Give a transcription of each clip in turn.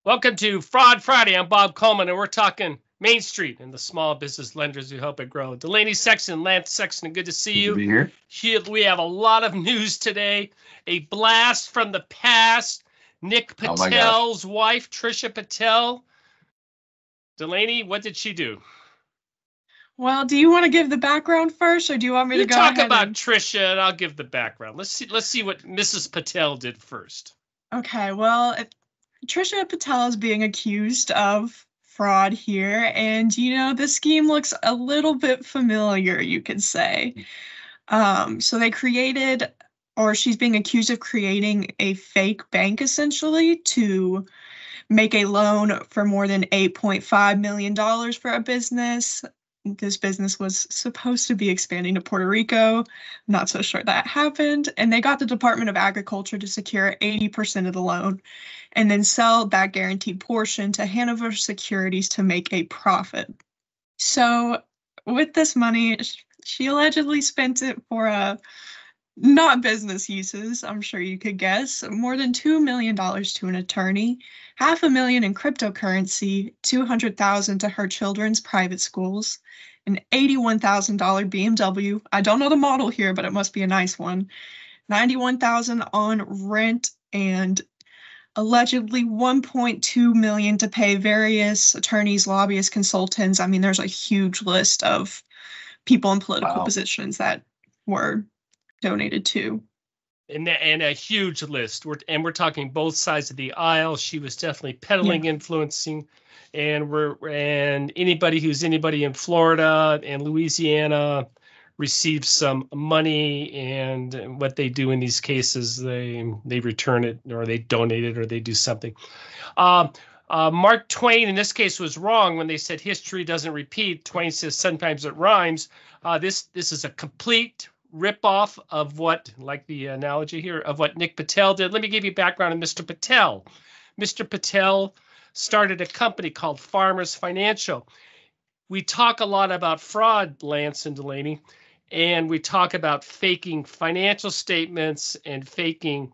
Welcome to Fraud Friday. I'm Bob Coleman, and we're talking Main Street and the small business lenders who help it grow. Delaney, Sexton, Lance Sexton, good to see you. Good to be here. We have a lot of news today. A blast from the past. Nik Patel's wife, Trisha Patel. Delaney, what did she do? Well, do you want to give the background first, or do you want me to go ahead? Talk about Trisha, and I'll give the background. Let's see what Mrs. Patel did first. Okay, well, Trisha Patel is being accused of fraud here, and the scheme looks a little bit familiar, you could say. So they created, or she's being accused of creating a fake bank essentially to make a loan for more than $8.5 million for a business. This business was supposed to be expanding to Puerto Rico. Not so sure that happened. And they got the Department of Agriculture to secure 80% of the loan and then sell that guaranteed portion to Hanover Securities to make a profit. So with this money, she allegedly spent it for not business uses, I'm sure you could guess, more than $2 million to an attorney, $500,000 in cryptocurrency, $200,000 to her children's private schools, an $81,000 BMW. I don't know the model here, but it must be a nice one. $91,000 on rent, and allegedly $1.2 million to pay various attorneys, lobbyists, consultants. I mean, there's a huge list of people in political positions that were donated to. And a huge list. We're talking both sides of the aisle. She was definitely peddling, influencing, and anybody who's anybody in Florida and Louisiana receives some money, and what they do in these cases, they return it, or they donate it, or they do something. Mark Twain in this case was wrong when they said history doesn't repeat. Twain says sometimes it rhymes. This is a complete ripoff of what, like the analogy here, of what Nik Patel did. Let me give you background on Mr. Patel. Mr. Patel started a company called Farmers Financial. We talk a lot about fraud, Lance and Delaney, and we talk about faking financial statements and faking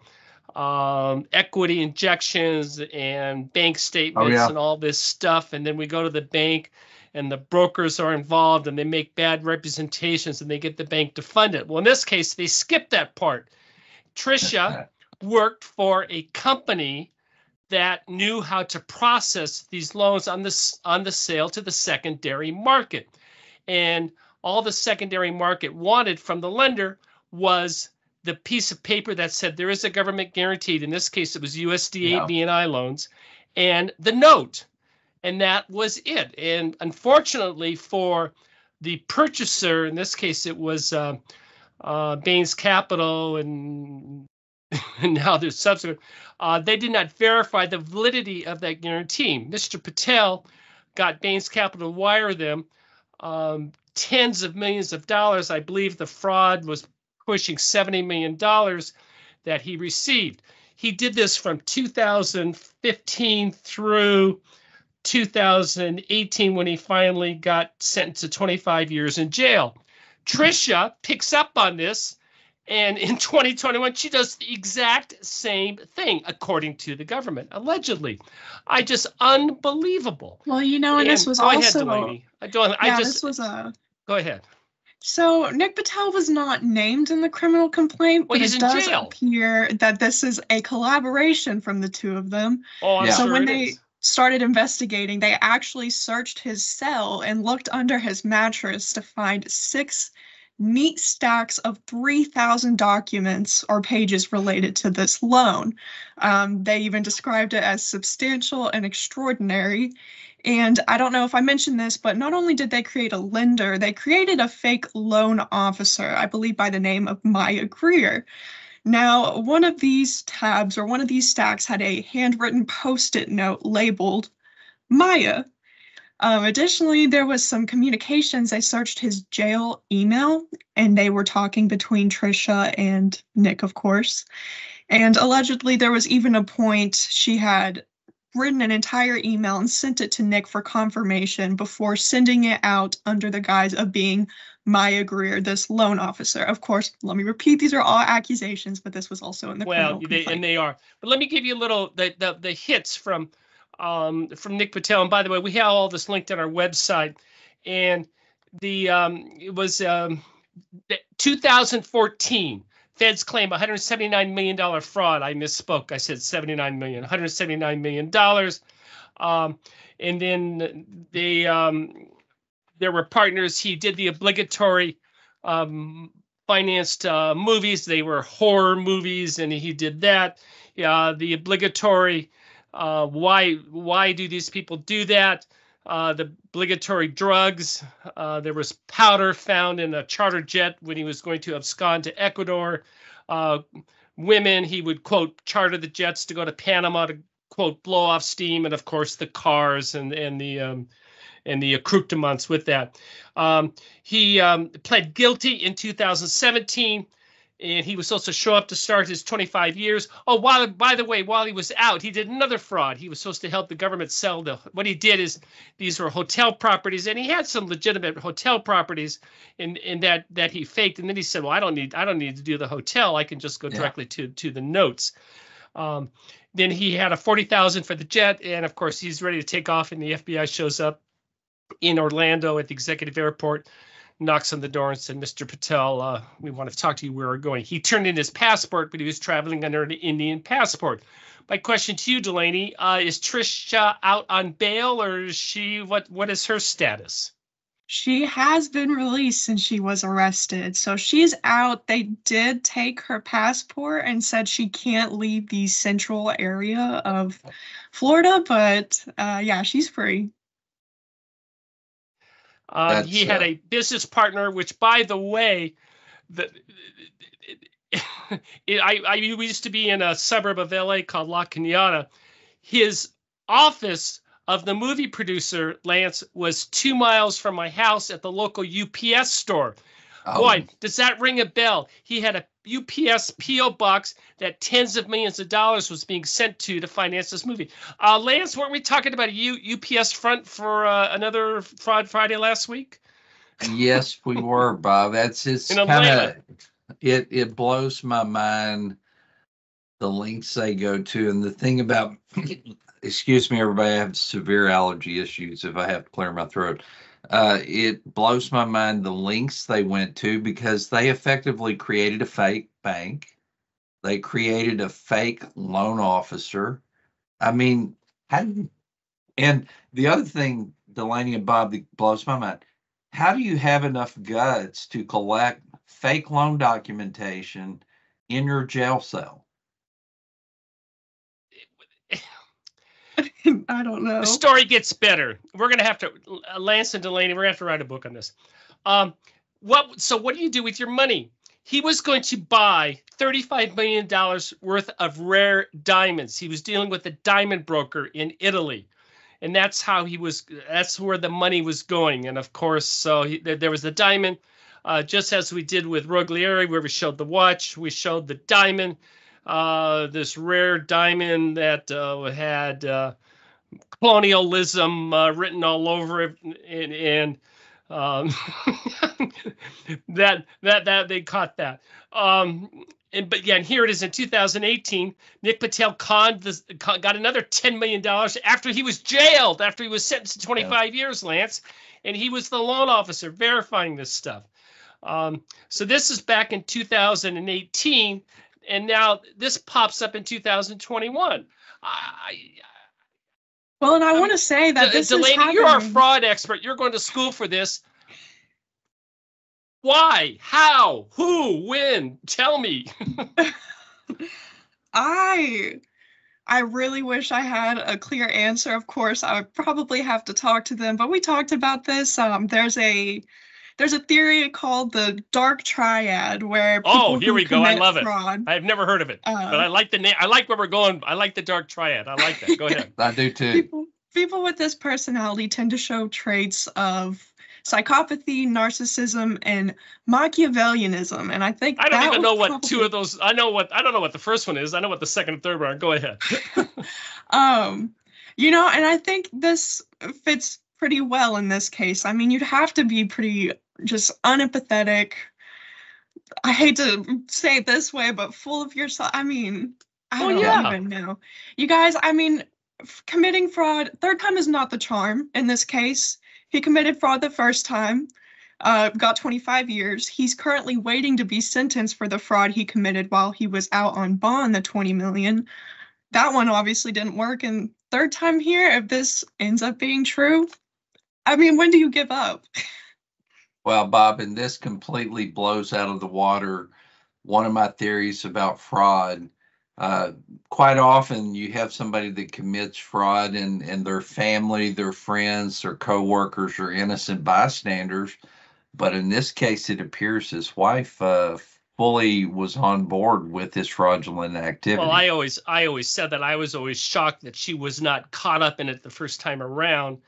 equity injections and bank statements and all this stuff. And then we go to the bank, and the brokers are involved, and they make bad representations, and they get the bank to fund it. Well, in this case, they skipped that part. Trisha worked for a company that knew how to process these loans on the sale to the secondary market. And all the secondary market wanted from the lender was the piece of paper that said there is a government guaranteed. In this case, it was USDA B&I loans, and the note. And that was it. And unfortunately for the purchaser, in this case, it was Bain's Capital, and now there's subsequent, they did not verify the validity of that guarantee. Mr. Patel got Bain's Capital to wire them tens of millions of dollars. I believe the fraud was pushing $70 million that he received. He did this from 2015 through 2018 when he finally got sentenced to 25 years in jail. Trisha picks up on this, and in 2021 she does the exact same thing, according to the government, allegedly. Unbelievable. Well, and this was also. Go ahead. So Nik Patel was not named in the criminal complaint, but it does appear that this is a collaboration from the two of them. So when they started investigating, they actually searched his cell and looked under his mattress to find 6 neat stacks of 3,000 documents or pages related to this loan. They even described it as substantial and extraordinary. And I don't know if I mentioned this, but not only did they create a lender, they created a fake loan officer, I believe by the name of Maya Greer. Now, one of these tabs or one of these stacks had a handwritten Post-it note labeled Maya. Additionally, there was some communications. They searched his jail email, and they were talking between Trisha and Nik, of course. And allegedly, there was even a point she had written an entire email and sent it to Nik for confirmation before sending it out under the guise of being Maya Greer, this loan officer. Of course, let me repeat, these are all accusations, but this was also in the criminal complaint. And they are. But let me give you a little the hits from from Nik Patel. And by the way, we have all this linked on our website. And it was 2014. Feds claim $179 million fraud. I misspoke. I said 79 million. $179 million. And then there were partners. He did the obligatory financed movies. They were horror movies, and he did that. The obligatory. Why do these people do that? The obligatory drugs. There was powder found in a charter jet when he was going to abscond to Ecuador. Women, he would, quote, charter the jets to go to Panama to, quote, blow off steam, and of course the cars and the accoutrements with that. He pled guilty in 2017. And he was supposed to show up to start his 25 years. Oh, by the way, while he was out, he did another fraud. He was supposed to help the government sell what he did is these were hotel properties, and he had some legitimate hotel properties in that he faked. And then he said, well, I don't need to do the hotel. I can just go directly to the notes. Then he had a $40,000 for the jet. And of course, he's ready to take off, and the FBI shows up in Orlando at the executive airport, knocks on the door and said, Mr. Patel, we want to talk to you. Where we're going. He turned in his passport, but he was traveling under an Indian passport. My question to you, Delaney, is Trisha out on bail, or is she, what is her status? She has been released since she was arrested. So she's out. They did take her passport and said she can't leave the central area of Florida, but yeah, she's free. He had a business partner, which, by the way, I used to be in a suburb of LA called La Cañada. His office of the movie producer, Lance, was 2 miles from my house at the local UPS store. Oh. Boy, does that ring a bell? He had a UPS PO box that tens of millions of dollars was being sent to finance this movie. Lance, weren't we talking about a UPS front for another Fraud Friday last week? Yes, we were, Bob. That's kind of it blows my mind the lengths they go to, and the thing about excuse me, everybody, I have severe allergy issues. If I have to clear my throat. It blows my mind the lengths they went to, because they effectively created a fake bank. They created a fake loan officer. I mean, and the other thing, Delaney and Bob, that blows my mind, how do you have enough guts to collect fake loan documentation in your jail cell? I don't know. The story gets better. We're going to have to, Lance and Delaney, we're going to have to write a book on this. So what do you do with your money? He was going to buy $35 million worth of rare diamonds. He was dealing with a diamond broker in Italy. And that's where the money was going. And of course, so there was the diamond, just as we did with Roglieri, where we showed the watch, we showed the diamond. This rare diamond that had colonialism written all over it, and that they caught that. But yeah, and here it is in 2018. Nik Patel got another $10 million after he was jailed, after he was sentenced to 25 years, Lance, and he was the loan officer verifying this stuff. So this is back in 2018. And now this pops up in 2021. Well, and I want to say that this Delaney, is happening. You're our fraud expert. You're going to school for this. Why? How? Who? When? Tell me. I really wish I had a clear answer. Of course, I would probably have to talk to them, but we talked about this. There's a theory called the dark triad where people here we go. I love fraud, it. I've never heard of it, but I like the name. I like where we're going. I like the dark triad. I like that. Go ahead. I do too. People with this personality tend to show traits of psychopathy, narcissism, and Machiavellianism. And I think I don't even know what two of those. I don't know what the first one is. I know what the second and third one are. Go ahead. And I think this fits pretty well in this case. I mean, you'd have to be pretty just unempathetic. I hate to say it this way, but full of yourself. I mean, I don't even know. You guys, I mean, committing fraud, third time is not the charm in this case. He committed fraud the first time, got 25 years. He's currently waiting to be sentenced for the fraud he committed while he was out on bond, the 20 million. That one obviously didn't work. And third time here, if this ends up being true, I mean, when do you give up? Well, Bob, and this completely blows out of the water one of my theories about fraud. Quite often you have somebody that commits fraud and their family, their friends, their coworkers are innocent bystanders. But in this case, it appears his wife fully was on board with this fraudulent activity. Well, I always said that. I was always shocked that she was not caught up in it the first time around,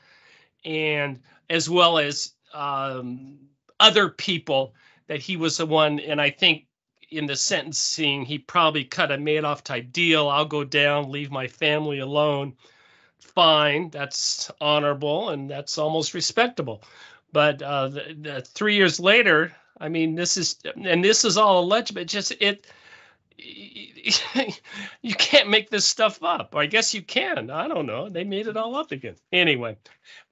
and as well as other people, that he was the one. And I think in the sentencing, he probably cut a Madoff type deal. I'll go down, leave my family alone. Fine, that's honorable and that's almost respectable. But the 3 years later, I mean, this is all alleged, but you can't make this stuff up. I guess you can. I don't know. They made it all up again. Anyway,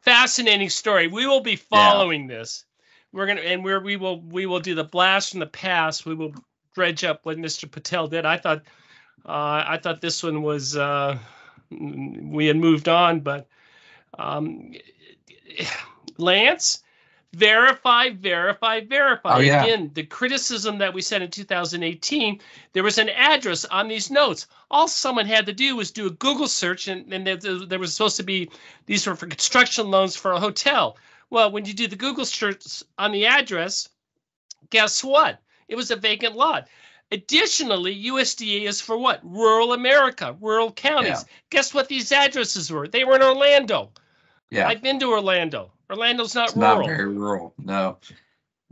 fascinating story. We will be following this. We're gonna we will do the blast from the past. We will dredge up what Mr. Patel did. I thought this one was we had moved on, but Lance. Verify. Oh, yeah. Again, the criticism that we said in 2018, there was an address on these notes. All someone had to do was do a Google search, and there was supposed to be, these were for construction loans for a hotel. Well, when you do the Google search on the address, guess what? It was a vacant lot. Additionally, USDA is for what? Rural America, rural counties. Yeah. Guess what these addresses were? They were in Orlando. Yeah. I've been to Orlando. Orlando's not rural. Not very rural, no.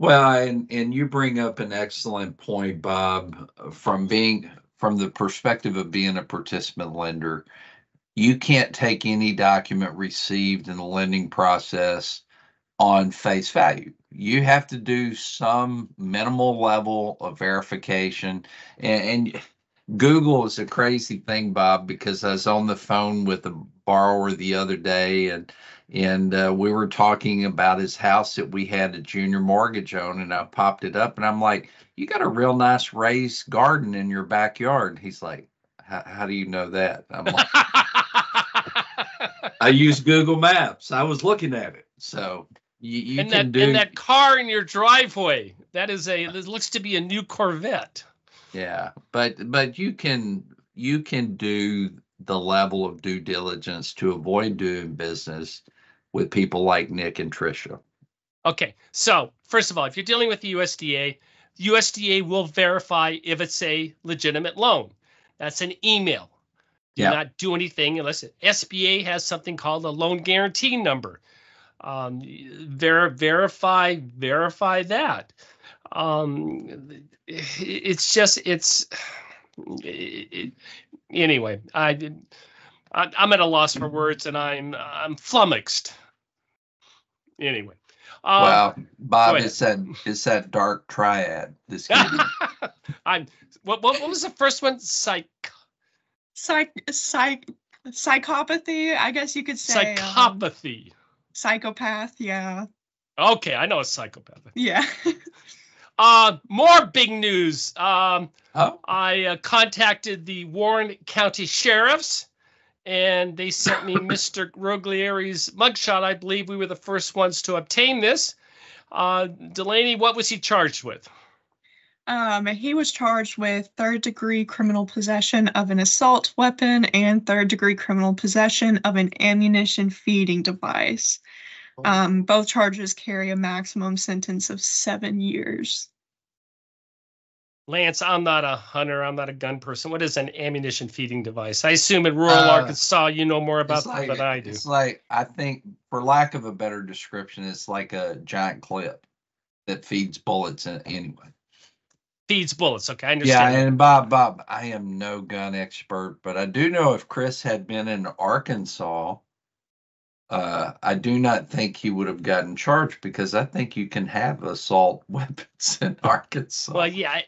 Well, and you bring up an excellent point, Bob, from the perspective of being a participant lender. You can't take any document received in the lending process on face value. You have to do some minimal level of verification. And Google is a crazy thing, Bob, because I was on the phone with a borrower the other day, and we were talking about his house that we had a junior mortgage on, and I popped it up, and I'm like, you got a real nice raised garden in your backyard. He's like, how do you know that? I'm like, I use Google Maps. I was looking at it. So you and can and that car in your driveway, it looks to be a new Corvette. Yeah, but you can do the level of due diligence to avoid doing business with people like Nik and Tricia. Okay, so first of all, if you're dealing with the USDA will verify if it's a legitimate loan. That's an email. Do not do anything unless SBA has something called a loan guarantee number. Verify that. Anyway, I'm at a loss for words, and I'm flummoxed. Anyway, well, Bob, it's that dark triad. This game. What was the first one? Psychopathy, I guess you could say. Psychopathy. Psychopath, yeah. Okay, I know a psychopath. Yeah. More big news. I contacted the Warren County Sheriffs, and they sent me Mr. Roglieri's mugshot. I believe we were the first ones to obtain this. Delaney, what was he charged with? He was charged with third-degree criminal possession of an assault weapon and third-degree criminal possession of an ammunition feeding device. Both charges carry a maximum sentence of 7 years. Lance, I'm not a hunter. I'm not a gun person. What is an ammunition feeding device? I assume in rural Arkansas, you know more about that than I do. It's like, I think, for lack of a better description, it's like a giant clip that feeds bullets anyway. Feeds bullets. Okay, I understand. Yeah, and Bob, I am no gun expert, but I do know if Chris had been in Arkansas, I do not think he would have gotten charged, because I think you can have assault weapons in Arkansas. Well, yeah,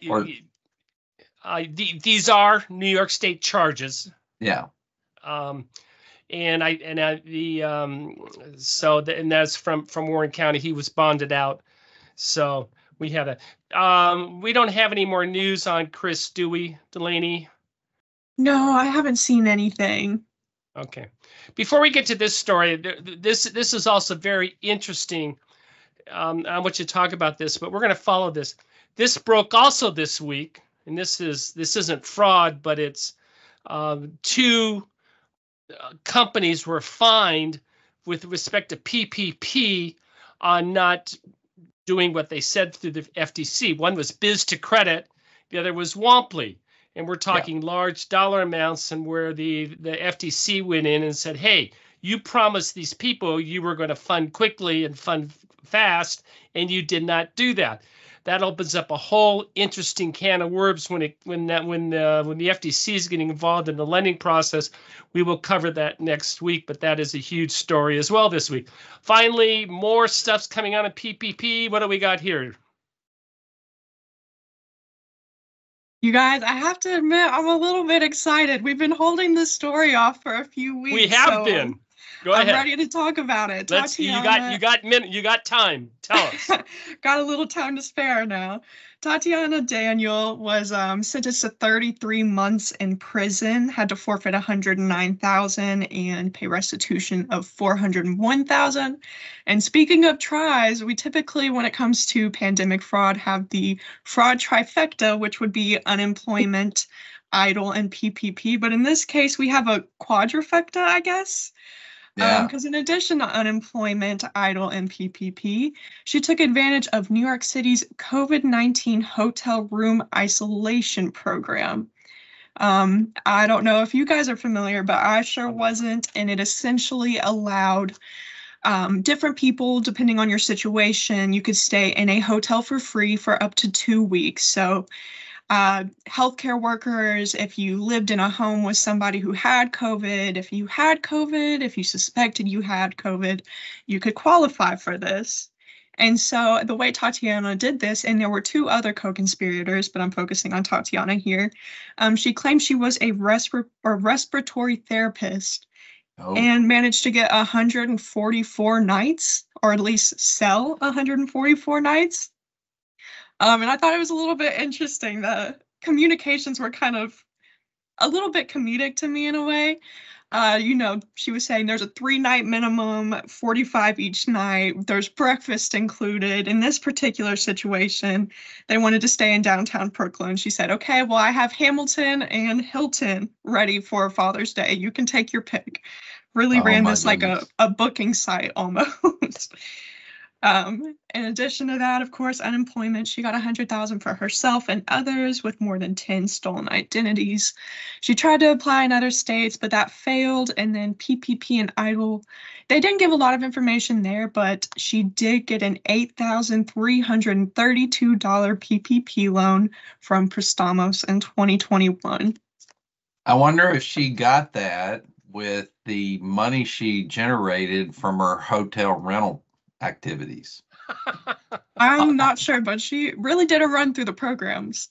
these are New York State charges. Yeah. and and that's from Warren County. He was bonded out. So we have that. We don't have any more news on Chris, do we, Delaney? No, I haven't seen anything. Okay. Before we get to this story, this is also very interesting. I want you to talk about this, but we're going to follow this. This broke also this week, and this isn't fraud, but it's two companies were fined with respect to PPP on not doing what they said through the FTC. One was Biz to Credit, the other was Womply. And we're talking large dollar amounts, and where the FTC went in and said, hey, you promised these people you were going to fund quickly and fund fast, and you did not do that. That opens up a whole interesting can of worms when the FTC is getting involved in the lending process. We will cover that next week, but that is a huge story as well this week. Finally, more stuff's coming on in PPP. What do we got here? You guys, I have to admit, I'm a little bit excited. We've been holding this story off for a few weeks. We have been. Go ahead. I'm ready to talk about it. Tatiana, you got time. Tell us. Got a little time to spare now. Tatiana Daniel was sentenced to 33 months in prison, had to forfeit $109,000 and pay restitution of $401,000. And speaking of tries, we typically, when it comes to pandemic fraud, have the fraud trifecta, which would be unemployment, EIDL, and PPP. But in this case, we have a quadrifecta, I guess. Because in addition to unemployment, EIDL, and PPP, she took advantage of New York City's COVID-19 hotel room isolation program. I don't know if you guys are familiar, but I sure wasn't, and it essentially allowed different people, depending on your situation, you could stay in a hotel for free for up to 2 weeks. So healthcare workers, if you lived in a home with somebody who had COVID, if you suspected you had COVID, you could qualify for this. And so the way Tatiana did this, and there were two other co-conspirators, but I'm focusing on Tatiana here. She claimed she was a respiratory therapist and managed to get 144 nights, or at least sell 144 nights. And I thought it was a little bit interesting. The communications were kind of a little bit comedic to me in a way. She was saying there's a 3-night minimum, 45 each night. There's breakfast included. In this particular situation, they wanted to stay in downtown Brooklyn. She said, okay, well, I have Hamilton and Hilton ready for Father's Day. You can take your pick. Really ran this like a booking site almost. In addition to that, of course, unemployment, she got $100,000 for herself and others with more than 10 stolen identities. She tried to apply in other states, but that failed. And then PPP and EIDL, they didn't give a lot of information there, but she did get an $8,332 PPP loan from Prestamos in 2021. I wonder if she got that with the money she generated from her hotel rental activities. I'm not sure, but she really did a run through the programs.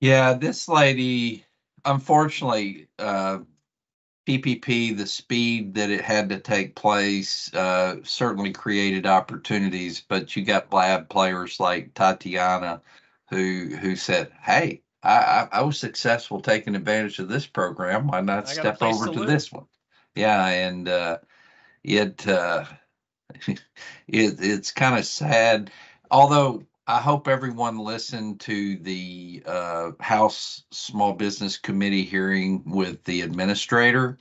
Yeah, this lady, unfortunately, PPP, the speed that it had to take place, certainly created opportunities, but you got bad players like Tatiana who said, hey, I was successful taking advantage of this program. Why not step over to this one? Yeah, and it's kind of sad. Although I hope everyone listened to the House Small Business Committee hearing with the administrator,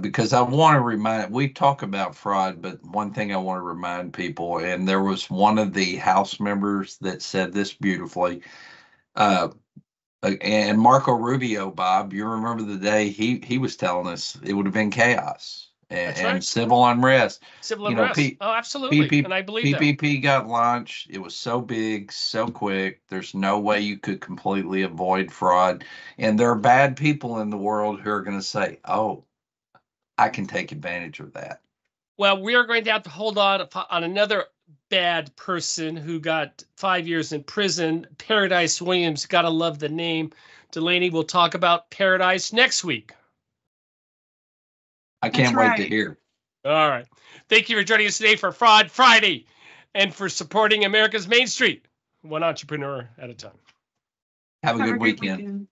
because I want to remind, we talk about fraud, but one thing I want to remind people, and there was one of the House members that said this beautifully, and Marco Rubio, Bob, you remember the day he was telling us it would have been chaos and civil unrest. Civil unrest. Absolutely. And I believe PPP got launched. It was so big, so quick. There's no way you could completely avoid fraud. And there are bad people in the world who are going to say, oh, I can take advantage of that. Well, we are going to have to hold on another bad person who got 5 years in prison. Paradise Williams, gotta love the name. Delaney will talk about Paradise next week. I can't wait to hear. All right. Thank you for joining us today for Fraud Friday and for supporting America's Main Street, one entrepreneur at a time. Have a good weekend.